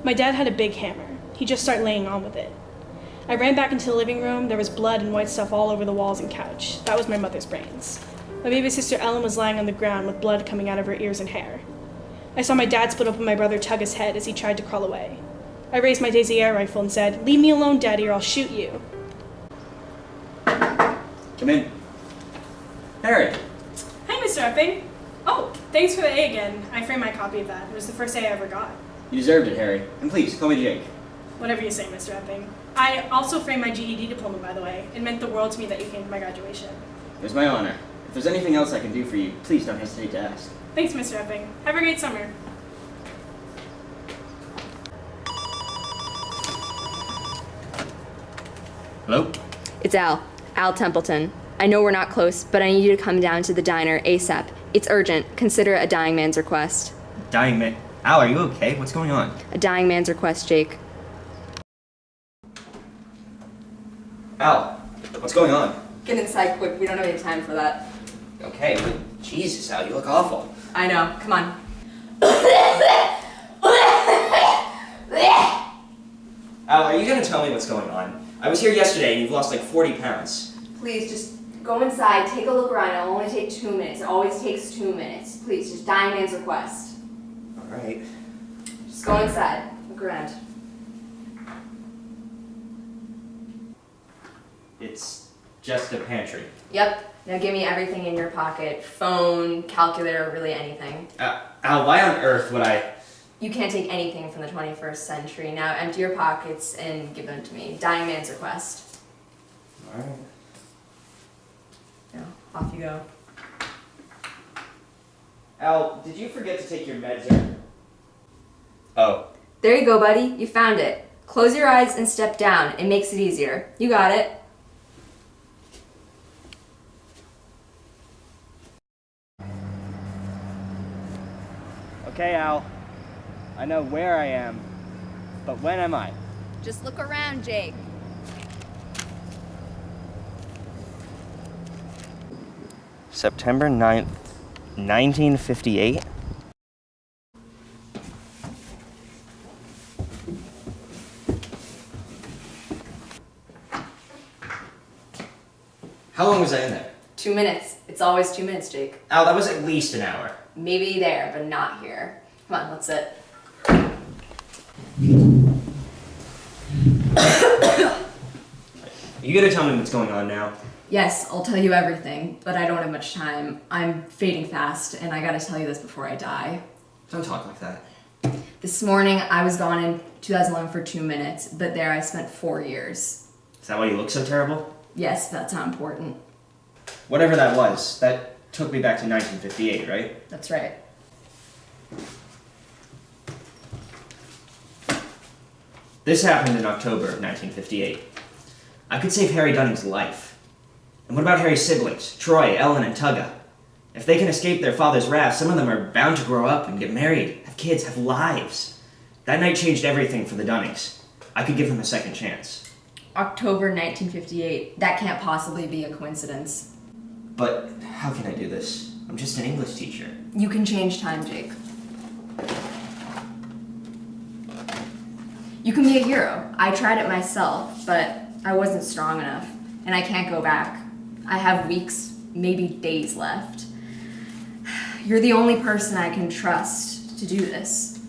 My dad had a big hammer. He just started laying on with it. I ran back into the living room. There was blood and white stuff all over the walls and couch. That was my mother's brains. My baby sister Ellen was lying on the ground with blood coming out of her ears and hair. I saw my dad split open my brother Tugga's head as he tried to crawl away. I raised my Daisy air rifle and said, "Leave me alone, Daddy, or I'll shoot you." Come in. Harry. Hi, Mr. Epping. Oh, thanks for the A again. I framed my copy of that. It was the first A I ever got. You deserved it, Harry. And please, call me Jake. Whatever you say, Mr. Epping. I also framed my GED diploma, by the way. It meant the world to me that you came to my graduation. It was my honor. If there's anything else I can do for you, please don't hesitate to ask. Thanks, Mr. Epping. Have a great summer. Hello? It's Al Templeton. I know we're not close, but I need you to come down to the diner ASAP. It's urgent. Consider it a dying man's request. Dying man. Al, are you okay? What's going on? A dying man's request, Jake. Al, what's going on? Get inside quick. We don't have any time for that. Okay, but Jesus, Al, you look awful. I know. Come on. Al, are you gonna tell me what's going on? I was here yesterday and you've lost like 40 pounds. Please, just go inside. Take a look around. It'll only take 2 minutes. It always takes 2 minutes. Please, just dying man's request. Alright. Just go inside. Look around. It's just a pantry. Yep. Now give me everything in your pocket. Phone, calculator, really anything. Al, why on earth would I... You can't take anything from the 21st century. Now empty your pockets and give them to me. Dying man's request. Alright. Now, off you go. Al, did you forget to take your meds or... Oh. There you go, buddy. You found it. Close your eyes and step down. It makes it easier. You got it. Okay, Al. I know where I am, but when am I? Just look around, Jake. September 9th, 1958? How long was I in there? 2 minutes. It's always 2 minutes, Jake. Al, that was at least an hour. Maybe there, but not here. Come on, let's sit. Are you gonna tell me what's going on now? Yes, I'll tell you everything, but I don't have much time. I'm fading fast, and I gotta tell you this before I die. Don't talk like that. This morning, I was gone in 2011 for 2 minutes, but there I spent 4 years. Is that why you look so terrible? Yes, that's not important. Whatever that was, that took me back to 1958, right? That's right. This happened in October of 1958. I could save Harry Dunning's life. And what about Harry's siblings, Troy, Ellen, and Tugga? If they can escape their father's wrath, some of them are bound to grow up and get married, have kids, have lives. That night changed everything for the Dunnings. I could give them a second chance. October 1958. That can't possibly be a coincidence. But how can I do this? I'm just an English teacher. You can change time, Jake. You can be a hero. I tried it myself, but I wasn't strong enough, and I can't go back. I have weeks, maybe days left. You're the only person I can trust to do this.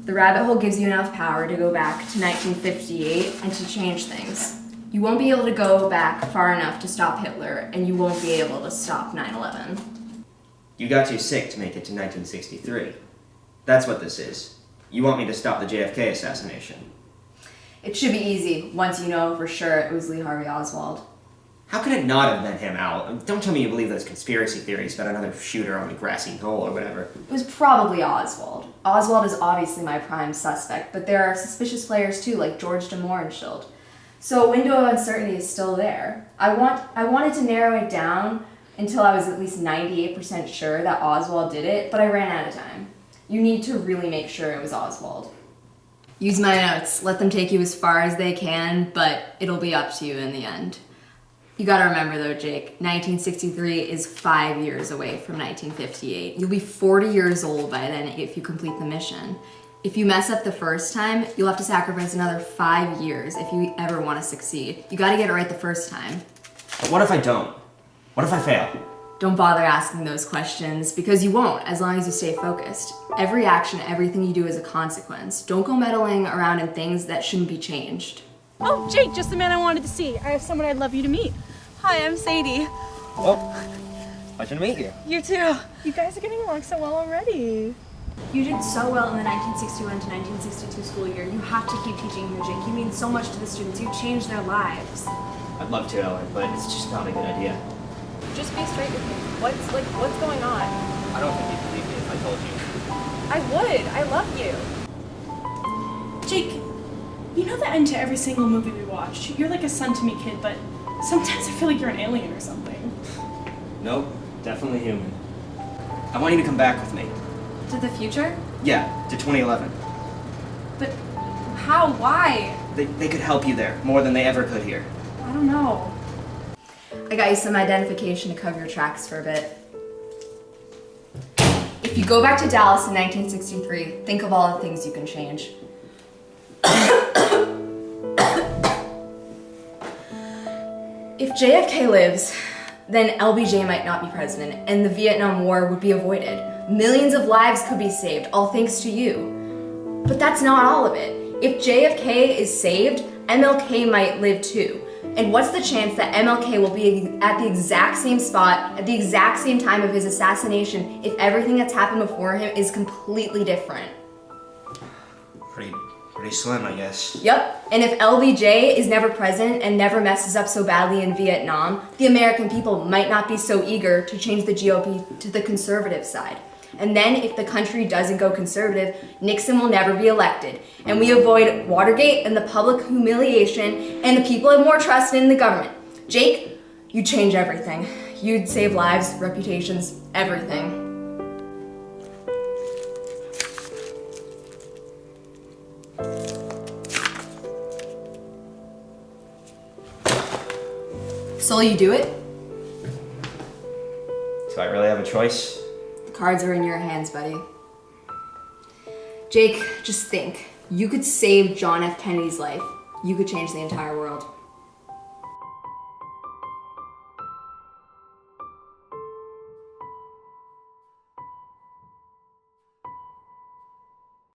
The rabbit hole gives you enough power to go back to 1958 and to change things. You won't be able to go back far enough to stop Hitler, and you won't be able to stop 9/11. You got too sick to make it to 1963. That's what this is. You want me to stop the JFK assassination. It should be easy once you know for sure it was Lee Harvey Oswald. How could it not have been him, Al? Don't tell me you believe those conspiracy theories about another shooter on the grassy knoll or whatever. It was probably Oswald. Oswald is obviously my prime suspect, but there are suspicious players too, like George de Mohrenschildt. So a window of uncertainty is still there. I wanted to narrow it down until I was at least 98% sure that Oswald did it, but I ran out of time. You need to really make sure it was Oswald. Use my notes. Let them take you as far as they can, but it'll be up to you in the end. You gotta remember though, Jake, 1963 is 5 years away from 1958. You'll be 40 years old by then if you complete the mission. If you mess up the first time, you'll have to sacrifice another 5 years if you ever want to succeed. You gotta get it right the first time. But what if I don't? What if I fail? Don't bother asking those questions, because you won't, as long as you stay focused. Every action, everything you do is a consequence. Don't go meddling around in things that shouldn't be changed. Oh, Jake, just the man I wanted to see. I have someone I'd love you to meet. Hi, I'm Sadie. Well, pleasure to meet you. You too. You guys are getting along so well already. You did so well in the 1961 to 1962 school year. You have to keep teaching here, Jake. You mean so much to the students. You changed their lives. I'd love to, Ellen, but it's just not a good idea. Just be straight with me. What's going on? I don't think you'd believe me if I told you. I would. I love you. Jake, you know the end to every single movie we watch. You're like a son to me, kid, but sometimes I feel like you're an alien or something. Nope, definitely human. I want you to come back with me. To the future? Yeah, to 2011. But how? Why? They could help you there more than they ever could here. I don't know. I got you some identification to cover your tracks for a bit. If you go back to Dallas in 1963, think of all the things you can change. If JFK lives, then LBJ might not be president, and the Vietnam War would be avoided. Millions of lives could be saved, all thanks to you. But that's not all of it. If JFK is saved, MLK might live too. And what's the chance that MLK will be at the exact same spot, at the exact same time of his assassination, if everything that's happened before him is completely different? Pretty slim, I guess. Yep, and if LBJ is never present and never messes up so badly in Vietnam, the American people might not be so eager to change the GOP to the conservative side. And then if the country doesn't go conservative, Nixon will never be elected. And we avoid Watergate and the public humiliation, and the people have more trust in the government. Jake, you'd change everything. You'd save lives, reputations, everything. So will you do it? Do I really have a choice? The cards are in your hands, buddy. Jake, just think. You could save John F. Kennedy's life. You could change the entire world.